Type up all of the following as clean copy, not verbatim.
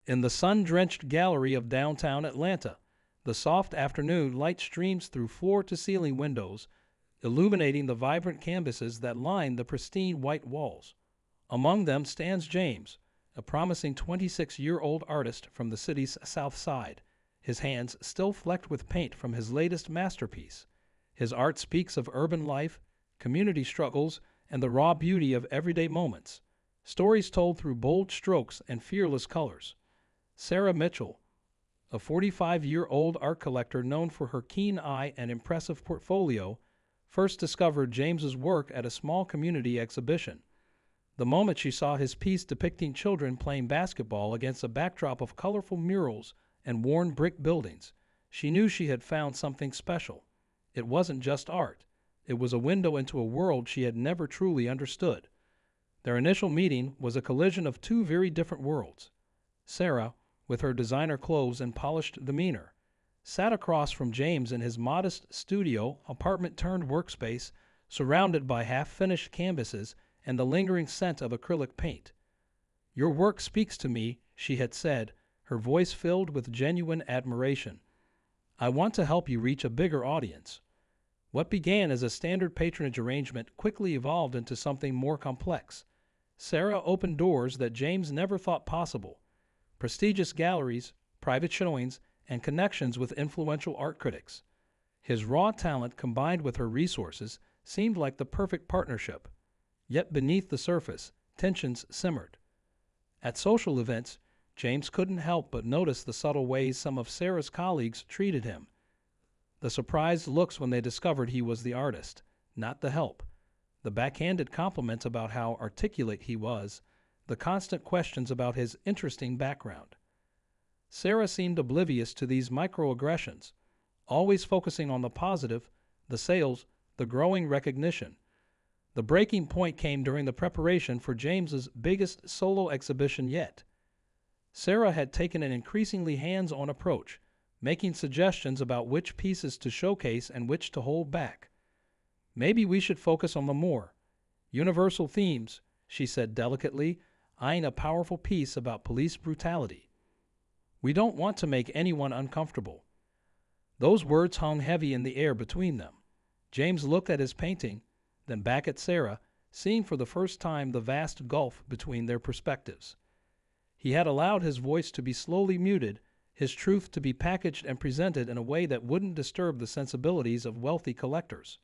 In the sun-drenched gallery of downtown Atlanta, the soft afternoon light streams through floor-to-ceiling windows, illuminating the vibrant canvases that line the pristine white walls. Among them stands James, a promising 26-year-old artist from the city's South Side, his hands still flecked with paint from his latest masterpiece. His art speaks of urban life, community struggles, and the raw beauty of everyday moments, stories told through bold strokes and fearless colors. Sarah Mitchell, a 45-year-old art collector known for her keen eye and impressive portfolio, first discovered James's work at a small community exhibition. The moment she saw his piece depicting children playing basketball against a backdrop of colorful murals and worn brick buildings, she knew she had found something special. It wasn't just art. It was a window into a world she had never truly understood. Their initial meeting was a collision of two very different worlds. Sarah, with her designer clothes and polished demeanor, sat across from James in his modest studio apartment-turned-workspace, surrounded by half-finished canvases and the lingering scent of acrylic paint. "Your work speaks to me," she had said, her voice filled with genuine admiration. "I want to help you reach a bigger audience." What began as a standard patronage arrangement quickly evolved into something more complex. Sarah opened doors that James never thought possible: prestigious galleries, private showings, and connections with influential art critics. His raw talent combined with her resources seemed like the perfect partnership. Yet beneath the surface, tensions simmered. At social events, James couldn't help but notice the subtle ways some of Sarah's colleagues treated him. The surprised looks when they discovered he was the artist, not the help. The backhanded compliments about how articulate he was. The constant questions about his interesting background. Sarah seemed oblivious to these microaggressions, always focusing on the positive, the sales, the growing recognition. The breaking point came during the preparation for James's biggest solo exhibition yet. Sarah had taken an increasingly hands-on approach, making suggestions about which pieces to showcase and which to hold back. "Maybe we should focus on the more universal themes," she said delicately, eyeing a powerful piece about police brutality. "We don't want to make anyone uncomfortable." Those words hung heavy in the air between them. James looked at his painting, then back at Sarah, seeing for the first time the vast gulf between their perspectives. He had allowed his voice to be slowly muted, his truth to be packaged and presented in a way that wouldn't disturb the sensibilities of wealthy collectors.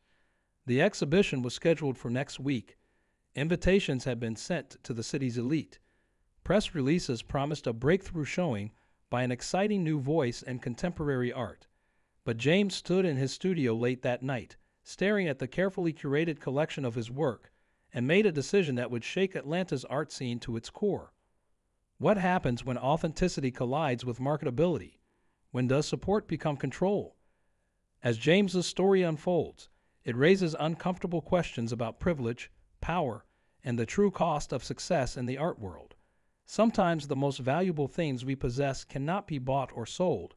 The exhibition was scheduled for next week. Invitations had been sent to the city's elite. Press releases promised a breakthrough showing by an exciting new voice in contemporary art. But James stood in his studio late that night, staring at the carefully curated collection of his work, and made a decision that would shake Atlanta's art scene to its core. What happens when authenticity collides with marketability? When does support become control? As James's story unfolds, it raises uncomfortable questions about privilege, power, and the true cost of success in the art world. Sometimes the most valuable things we possess cannot be bought or sold.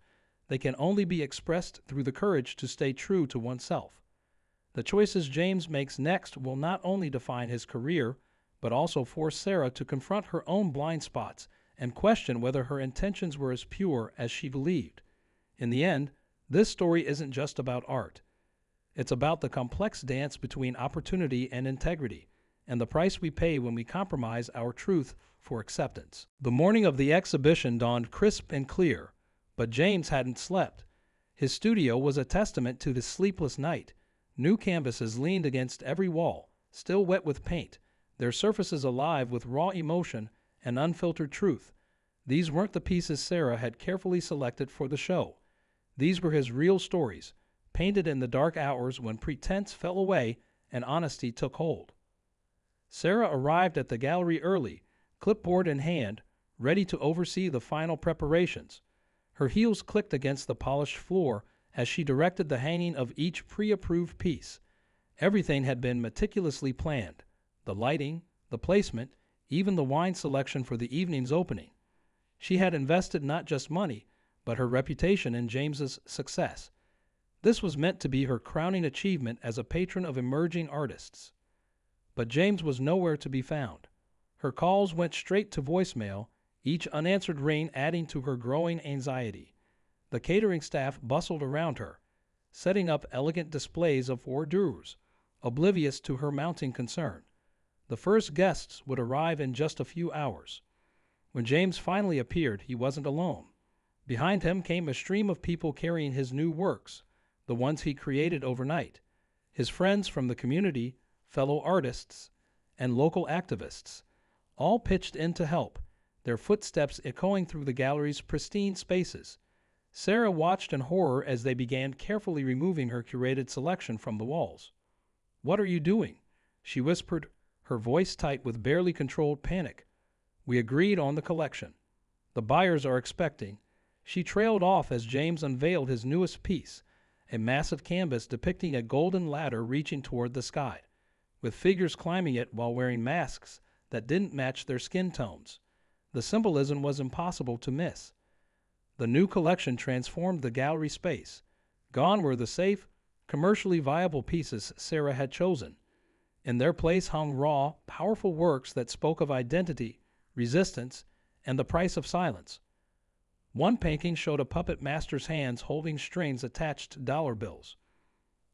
They can only be expressed through the courage to stay true to oneself. The choices James makes next will not only define his career, but also force Sarah to confront her own blind spots and question whether her intentions were as pure as she believed. In the end, this story isn't just about art. It's about the complex dance between opportunity and integrity, and the price we pay when we compromise our truth for acceptance. The morning of the exhibition dawned crisp and clear, but James hadn't slept. His studio was a testament to his sleepless night. New canvases leaned against every wall, still wet with paint, their surfaces alive with raw emotion and unfiltered truth. These weren't the pieces Sarah had carefully selected for the show. These were his real stories, painted in the dark hours when pretense fell away and honesty took hold. Sarah arrived at the gallery early, clipboard in hand, ready to oversee the final preparations. Her heels clicked against the polished floor as she directed the hanging of each pre-approved piece. Everything had been meticulously planned: the lighting, the placement, even the wine selection for the evening's opening. She had invested not just money, but her reputation in James's success. This was meant to be her crowning achievement as a patron of emerging artists. But James was nowhere to be found. Her calls went straight to voicemail, each unanswered ring adding to her growing anxiety. The catering staff bustled around her, setting up elegant displays of hors d'oeuvres, oblivious to her mounting concern. The first guests would arrive in just a few hours. When James finally appeared, he wasn't alone. Behind him came a stream of people carrying his new works, the ones he created overnight. His friends from the community, fellow artists, and local activists, all pitched in to help, their footsteps echoing through the gallery's pristine spaces. Sarah watched in horror as they began carefully removing her curated selection from the walls. "What are you doing?" she whispered, her voice tight with barely controlled panic. "We agreed on the collection. The buyers are expecting." She trailed off as James unveiled his newest piece, a massive canvas depicting a golden ladder reaching toward the sky, with figures climbing it while wearing masks that didn't match their skin tones. The symbolism was impossible to miss. The new collection transformed the gallery space. Gone were the safe, commercially viable pieces Sarah had chosen. In their place hung raw, powerful works that spoke of identity, resistance, and the price of silence. One painting showed a puppet master's hands holding strings attached to dollar bills.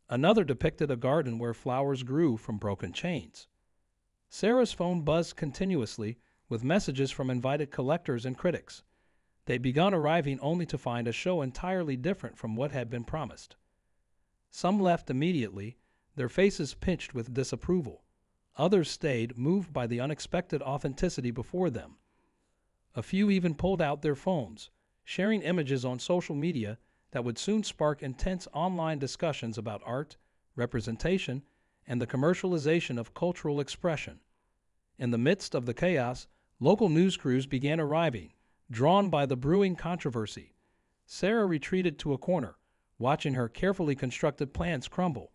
Another depicted a garden where flowers grew from broken chains. Sarah's phone buzzed continuously with messages from invited collectors and critics. They'd begun arriving only to find a show entirely different from what had been promised. Some left immediately, their faces pinched with disapproval. Others stayed, moved by the unexpected authenticity before them. A few even pulled out their phones, sharing images on social media that would soon spark intense online discussions about art, representation, and the commercialization of cultural expression. In the midst of the chaos, local news crews began arriving, drawn by the brewing controversy. Sarah retreated to a corner, watching her carefully constructed plans crumble.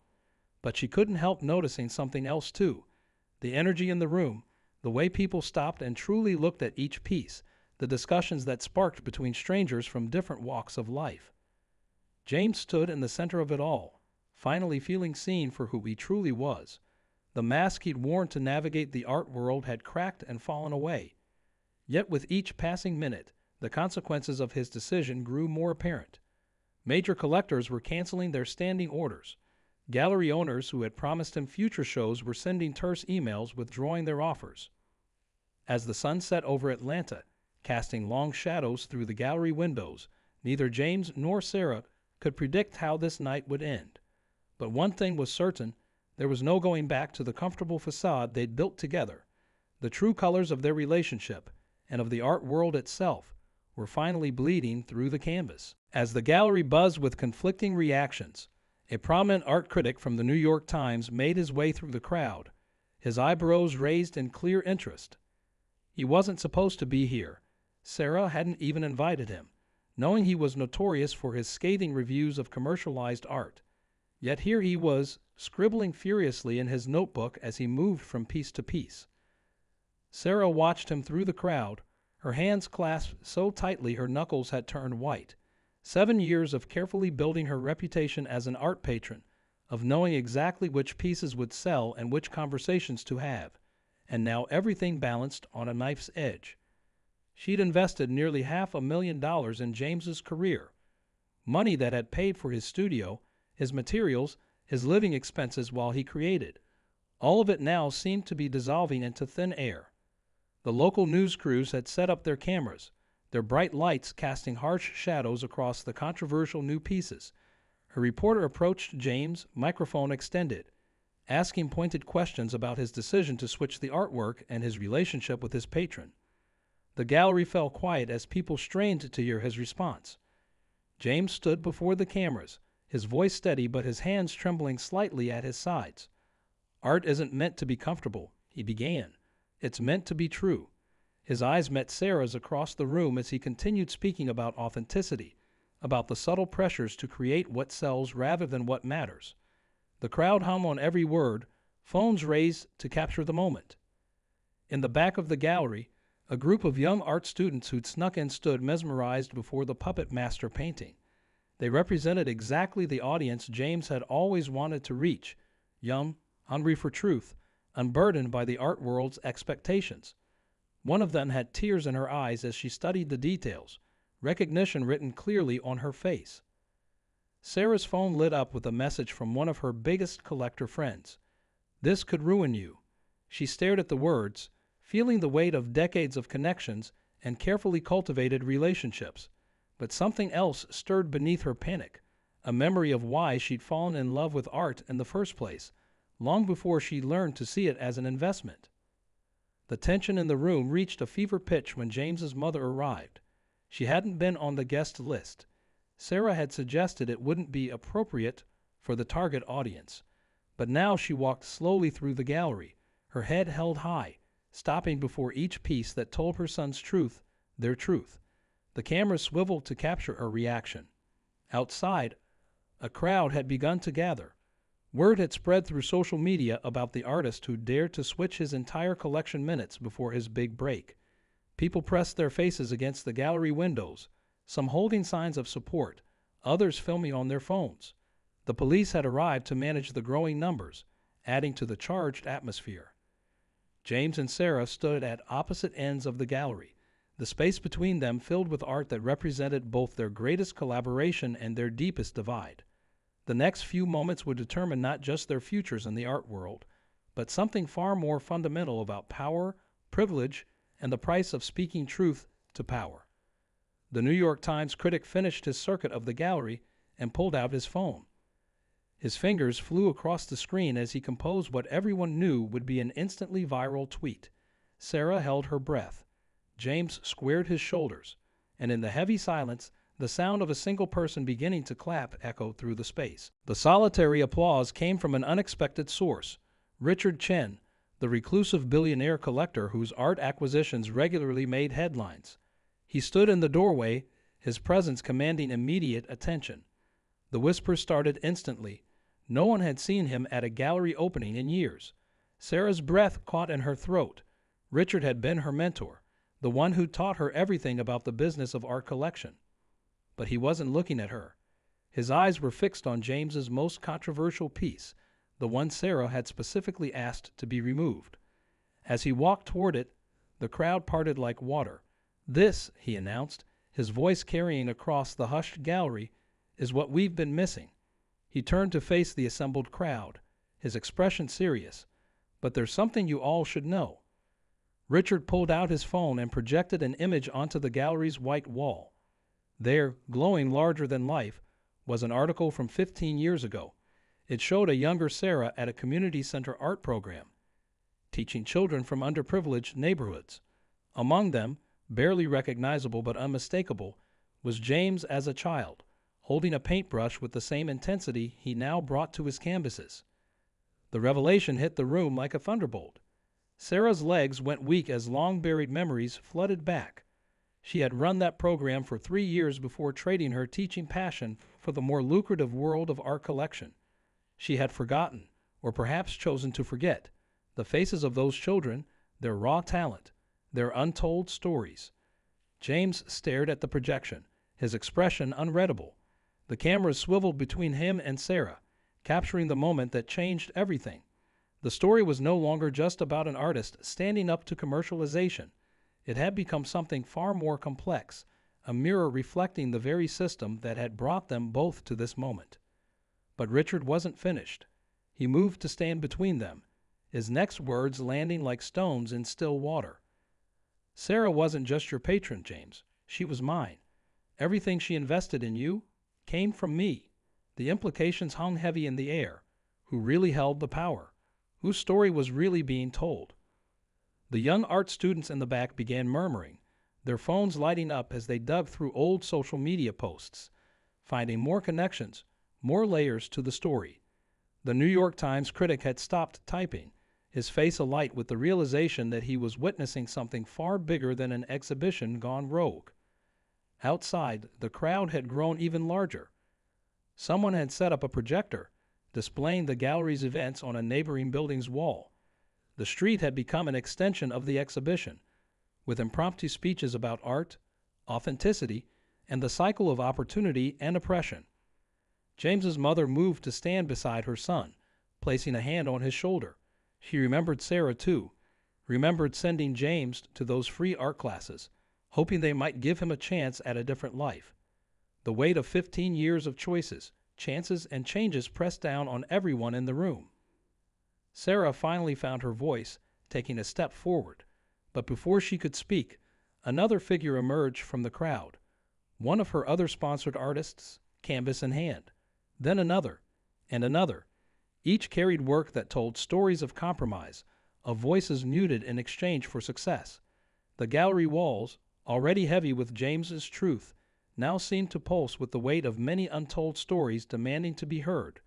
But she couldn't help noticing something else too. The energy in the room, the way people stopped and truly looked at each piece, the discussions that sparked between strangers from different walks of life. James stood in the center of it all, finally feeling seen for who he truly was. The mask he'd worn to navigate the art world had cracked and fallen away. Yet with each passing minute, the consequences of his decision grew more apparent. Major collectors were canceling their standing orders. Gallery owners who had promised him future shows were sending terse emails withdrawing their offers. As the sun set over Atlanta, casting long shadows through the gallery windows, neither James nor Sarah could predict how this night would end. But one thing was certain, there was no going back to the comfortable facade they'd built together. The true colors of their relationship, and of the art world itself, were finally bleeding through the canvas. As the gallery buzzed with conflicting reactions, a prominent art critic from the New York Times made his way through the crowd, his eyebrows raised in clear interest. He wasn't supposed to be here. Sarah hadn't even invited him, knowing he was notorious for his scathing reviews of commercialized art. Yet here he was, scribbling furiously in his notebook as he moved from piece to piece. Sarah watched him through the crowd, her hands clasped so tightly her knuckles had turned white. 7 years of carefully building her reputation as an art patron, of knowing exactly which pieces would sell and which conversations to have, and now everything balanced on a knife's edge. She'd invested nearly $500,000 in James's career, money that had paid for his studio, his materials, his living expenses while he created. All of it now seemed to be dissolving into thin air. The local news crews had set up their cameras, their bright lights casting harsh shadows across the controversial new pieces. A reporter approached James, microphone extended, asking pointed questions about his decision to switch the artwork and his relationship with his patron. The gallery fell quiet as people strained to hear his response. James stood before the cameras, his voice steady but his hands trembling slightly at his sides. "Art isn't meant to be comfortable," he began. "It's meant to be true." His eyes met Sarah's across the room as he continued speaking about authenticity, about the subtle pressures to create what sells rather than what matters. The crowd hummed on every word, phones raised to capture the moment. In the back of the gallery, a group of young art students who'd snuck in stood mesmerized before the puppet master painting. They represented exactly the audience James had always wanted to reach, young, hungry for truth, unburdened by the art world's expectations. One of them had tears in her eyes as she studied the details, recognition written clearly on her face. Sarah's phone lit up with a message from one of her biggest collector friends. "This could ruin you." She stared at the words, feeling the weight of decades of connections and carefully cultivated relationships. But something else stirred beneath her panic, a memory of why she'd fallen in love with art in the first place, long before she learned to see it as an investment. The tension in the room reached a fever pitch when James's mother arrived. She hadn't been on the guest list. Sarah had suggested it wouldn't be appropriate for the target audience. But now she walked slowly through the gallery, her head held high, stopping before each piece that told her son's truth, their truth. The camera swiveled to capture a reaction. Outside, a crowd had begun to gather. Word had spread through social media about the artist who dared to switch his entire collection minutes before his big break. People pressed their faces against the gallery windows, some holding signs of support, others filming on their phones. The police had arrived to manage the growing numbers, adding to the charged atmosphere. James and Sarah stood at opposite ends of the gallery, the space between them filled with art that represented both their greatest collaboration and their deepest divide. The next few moments would determine not just their futures in the art world, but something far more fundamental about power, privilege, and the price of speaking truth to power. The New York Times critic finished his circuit of the gallery and pulled out his phone. His fingers flew across the screen as he composed what everyone knew would be an instantly viral tweet. Sarah held her breath. James squared his shoulders, and in the heavy silence, the sound of a single person beginning to clap echoed through the space. The solitary applause came from an unexpected source. Richard Chen, the reclusive billionaire collector whose art acquisitions regularly made headlines. He stood in the doorway, his presence commanding immediate attention. The whispers started instantly. No one had seen him at a gallery opening in years. Sarah's breath caught in her throat. Richard had been her mentor, the one who taught her everything about the business of art collection. But he wasn't looking at her. His eyes were fixed on James's most controversial piece, the one Sarah had specifically asked to be removed. As he walked toward it, the crowd parted like water. "This," he announced, his voice carrying across the hushed gallery, "is what we've been missing." He turned to face the assembled crowd, his expression serious. "But there's something you all should know." Richard pulled out his phone and projected an image onto the gallery's white wall. There, glowing larger than life, was an article from 15 years ago. It showed a younger Sarah at a community center art program, teaching children from underprivileged neighborhoods. Among them, barely recognizable but unmistakable, was James as a child, holding a paintbrush with the same intensity he now brought to his canvases. The revelation hit the room like a thunderbolt. Sarah's legs went weak as long-buried memories flooded back. She had run that program for 3 years before trading her teaching passion for the more lucrative world of art collection. She had forgotten, or perhaps chosen to forget, the faces of those children, their raw talent, their untold stories. James stared at the projection, his expression unreadable. The camera swiveled between him and Sarah, capturing the moment that changed everything. The story was no longer just about an artist standing up to commercialization. It had become something far more complex, a mirror reflecting the very system that had brought them both to this moment. But Richard wasn't finished. He moved to stand between them, his next words landing like stones in still water. "Sarah wasn't just your patron, James. She was mine. Everything she invested in you came from me." The implications hung heavy in the air. Who really held the power? Whose story was really being told? The young art students in the back began murmuring, their phones lighting up as they dug through old social media posts, finding more connections, more layers to the story. The New York Times critic had stopped typing, his face alight with the realization that he was witnessing something far bigger than an exhibition gone rogue. Outside, the crowd had grown even larger. Someone had set up a projector, displaying the gallery's events on a neighboring building's wall. The street had become an extension of the exhibition, with impromptu speeches about art, authenticity, and the cycle of opportunity and oppression. James's mother moved to stand beside her son, placing a hand on his shoulder. She remembered Sarah, too. remembered sending James to those free art classes, hoping they might give him a chance at a different life. The weight of 15 years of choices, chances, and changes pressed down on everyone in the room. Sarah finally found her voice, taking a step forward, but before she could speak, another figure emerged from the crowd, one of her other sponsored artists, canvas in hand, then another, and another. Each carried work that told stories of compromise, of voices muted in exchange for success. The gallery walls, already heavy with James's truth, now seemed to pulse with the weight of many untold stories demanding to be heard.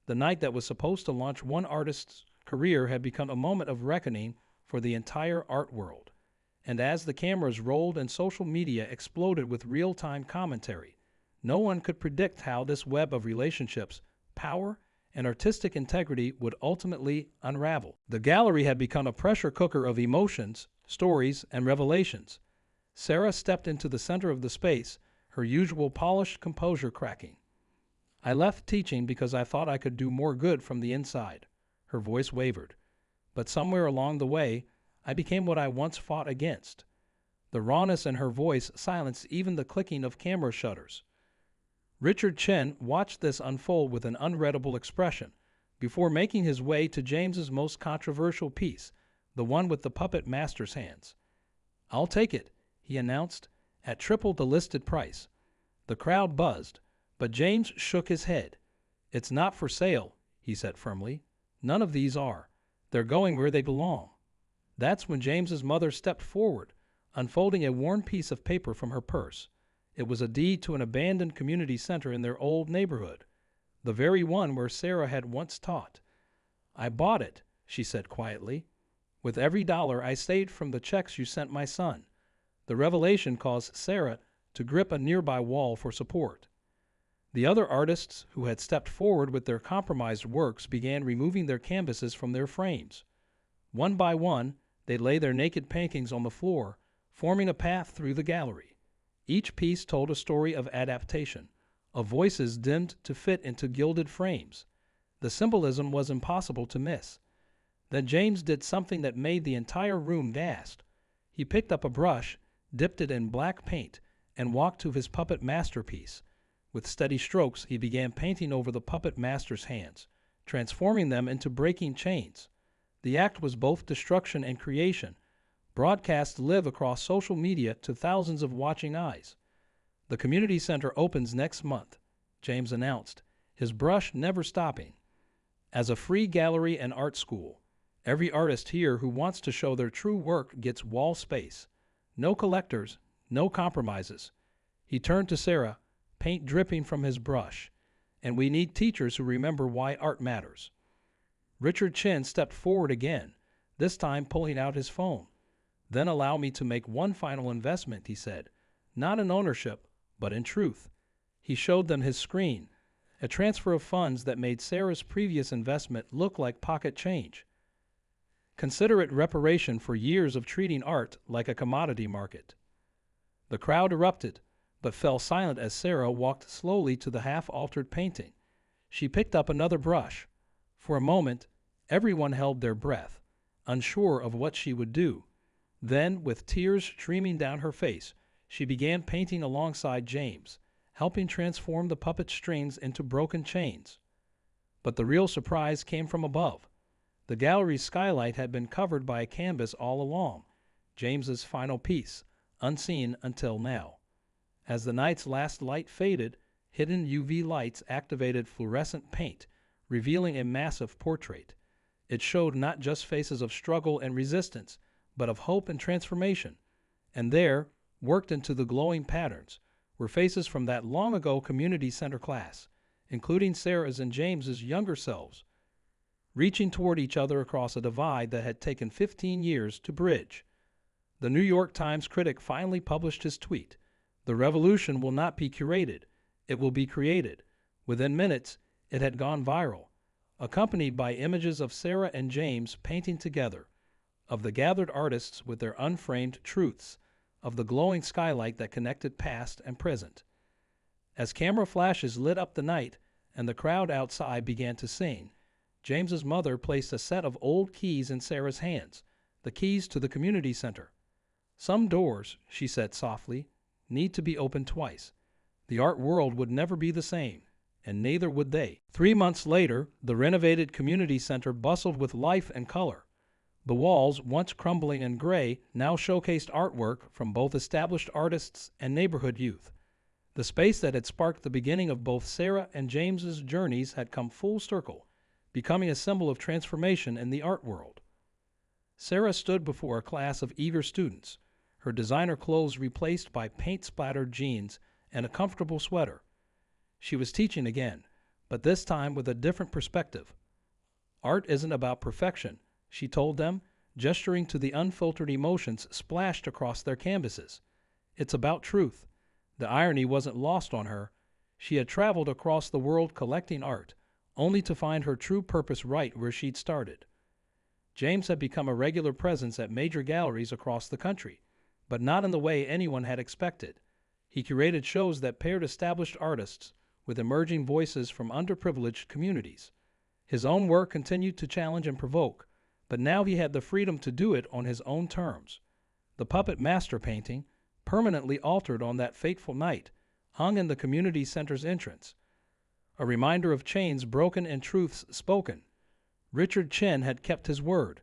The night that was supposed to launch one artist's career had become a moment of reckoning for the entire art world. And as the cameras rolled and social media exploded with real-time commentary, no one could predict how this web of relationships, power, and artistic integrity would ultimately unravel. The gallery had become a pressure cooker of emotions, stories, and revelations. Sarah stepped into the center of the space, her usual polished composure cracking. "I left teaching because I thought I could do more good from the inside." Her voice wavered. "But somewhere along the way, I became what I once fought against." The rawness in her voice silenced even the clicking of camera shutters. Richard Chen watched this unfold with an unreadable expression before making his way to James's most controversial piece, the one with the puppet master's hands. "I'll take it," he announced, "at triple the listed price." The crowd buzzed, but James shook his head. "It's not for sale," he said firmly. "None of these are. They're going where they belong." That's when James's mother stepped forward, unfolding a worn piece of paper from her purse. It was a deed to an abandoned community center in their old neighborhood, the very one where Sarah had once taught. "I bought it," she said quietly, "with every dollar I saved from the checks you sent my son." The revelation caused Sarah to grip a nearby wall for support. The other artists who had stepped forward with their compromised works began removing their canvases from their frames. One by one, they lay their naked paintings on the floor, forming a path through the gallery. Each piece told a story of adaptation, of voices dimmed to fit into gilded frames. The symbolism was impossible to miss. Then James did something that made the entire room gasp. He picked up a brush, dipped it in black paint, and walked to his puppet masterpiece. With steady strokes, he began painting over the puppet master's hands, transforming them into breaking chains. The act was both destruction and creation, broadcast live across social media to thousands of watching eyes. "The community center opens next month," James announced, his brush never stopping. "As a free gallery and art school. Every artist here who wants to show their true work gets wall space. No collectors, no compromises." He turned to Sarah, paint dripping from his brush. "And we need teachers who remember why art matters." Richard Chen stepped forward again, this time pulling out his phone. "Then allow me to make one final investment," he said, "not in ownership, but in truth." He showed them his screen, a transfer of funds that made Sarah's previous investment look like pocket change. "Consider it reparation for years of treating art like a commodity market." The crowd erupted, but fell silent as Sarah walked slowly to the half-altered painting. She picked up another brush. For a moment, everyone held their breath, unsure of what she would do. Then, with tears streaming down her face, she began painting alongside James, helping transform the puppet strings into broken chains. But the real surprise came from above. The gallery's skylight had been covered by a canvas all along, James's final piece, unseen until now. As the night's last light faded, hidden UV lights activated fluorescent paint, revealing a massive portrait. It showed not just faces of struggle and resistance, but of hope and transformation. And there, worked into the glowing patterns, were faces from that long-ago community center class, including Sarah's and James's younger selves, reaching toward each other across a divide that had taken 15 years to bridge. The New York Times critic finally published his tweet. "The revolution will not be curated. It will be created." Within minutes, it had gone viral, accompanied by images of Sarah and James painting together, of the gathered artists with their unframed truths, of the glowing skylight that connected past and present. As camera flashes lit up the night and the crowd outside began to sing, James's mother placed a set of old keys in Sarah's hands, the keys to the community center. Some doors, she said softly, need to be opened twice. The art world would never be the same, and neither would they. 3 months later, the renovated community center bustled with life and color. The walls, once crumbling and gray, now showcased artwork from both established artists and neighborhood youth. The space that had sparked the beginning of both Sarah and James's journeys had come full circle, becoming a symbol of transformation in the art world. Sarah stood before a class of eager students, her designer clothes replaced by paint-splattered jeans and a comfortable sweater. She was teaching again, but this time with a different perspective. Art isn't about perfection, she told them, gesturing to the unfiltered emotions splashed across their canvases. It's about truth. The irony wasn't lost on her. She had traveled across the world collecting art, only to find her true purpose right where she'd started. James had become a regular presence at major galleries across the country, but not in the way anyone had expected. He curated shows that paired established artists with emerging voices from underprivileged communities. His own work continued to challenge and provoke, but now he had the freedom to do it on his own terms. The puppet master painting, permanently altered on that fateful night, hung in the community center's entrance, a reminder of chains broken and truths spoken. Richard Chin had kept his word.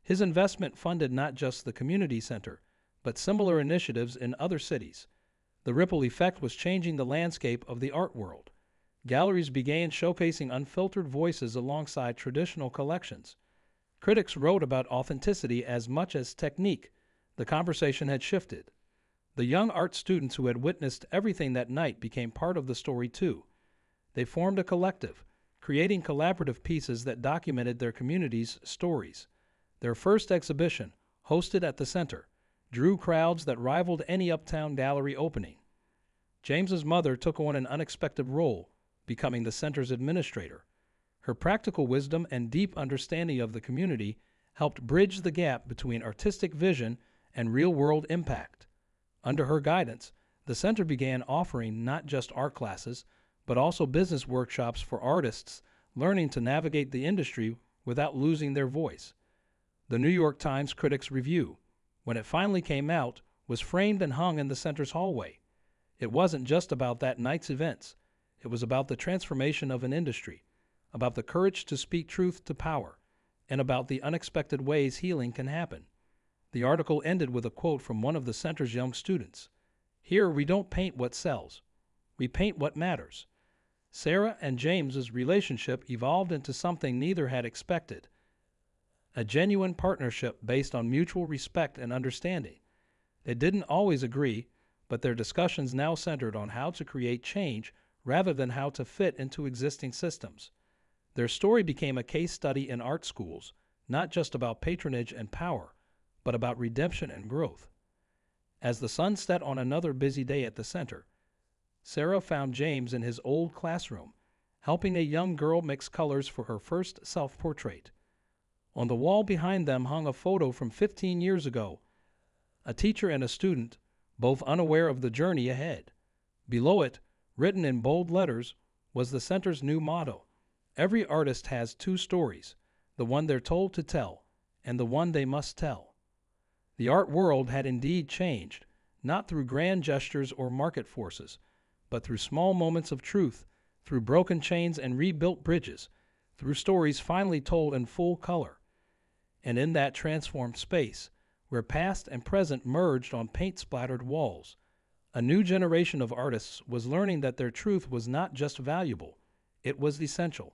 His investment funded not just the community center, but similar initiatives in other cities. The ripple effect was changing the landscape of the art world. Galleries began showcasing unfiltered voices alongside traditional collections. Critics wrote about authenticity as much as technique. The conversation had shifted. The young art students who had witnessed everything that night became part of the story too. They formed a collective, creating collaborative pieces that documented their community's stories. Their first exhibition, hosted at the center, drew crowds that rivaled any uptown gallery opening. James's mother took on an unexpected role, becoming the center's administrator. Her practical wisdom and deep understanding of the community helped bridge the gap between artistic vision and real-world impact. Under her guidance, the center began offering not just art classes, but also business workshops for artists learning to navigate the industry without losing their voice. The New York Times Critics Review, when it finally came out, was framed and hung in the center's hallway. It wasn't just about that night's events. It was about the transformation of an industry, about the courage to speak truth to power, and about the unexpected ways healing can happen. The article ended with a quote from one of the center's young students. "Here we don't paint what sells. We paint what matters." Sarah and James's relationship evolved into something neither had expected. A genuine partnership based on mutual respect and understanding. They didn't always agree, but their discussions now centered on how to create change rather than how to fit into existing systems. Their story became a case study in art schools, not just about patronage and power, but about redemption and growth. As the sun set on another busy day at the center, Sarah found James in his old classroom, helping a young girl mix colors for her first self-portrait. On the wall behind them hung a photo from 15 years ago, a teacher and a student, both unaware of the journey ahead. Below it, written in bold letters, was the center's new motto: "Every artist has two stories, the one they're told to tell, and the one they must tell." The art world had indeed changed, not through grand gestures or market forces, but through small moments of truth, through broken chains and rebuilt bridges, through stories finally told in full color. And in that transformed space, where past and present merged on paint-splattered walls, a new generation of artists was learning that their truth was not just valuable, it was essential.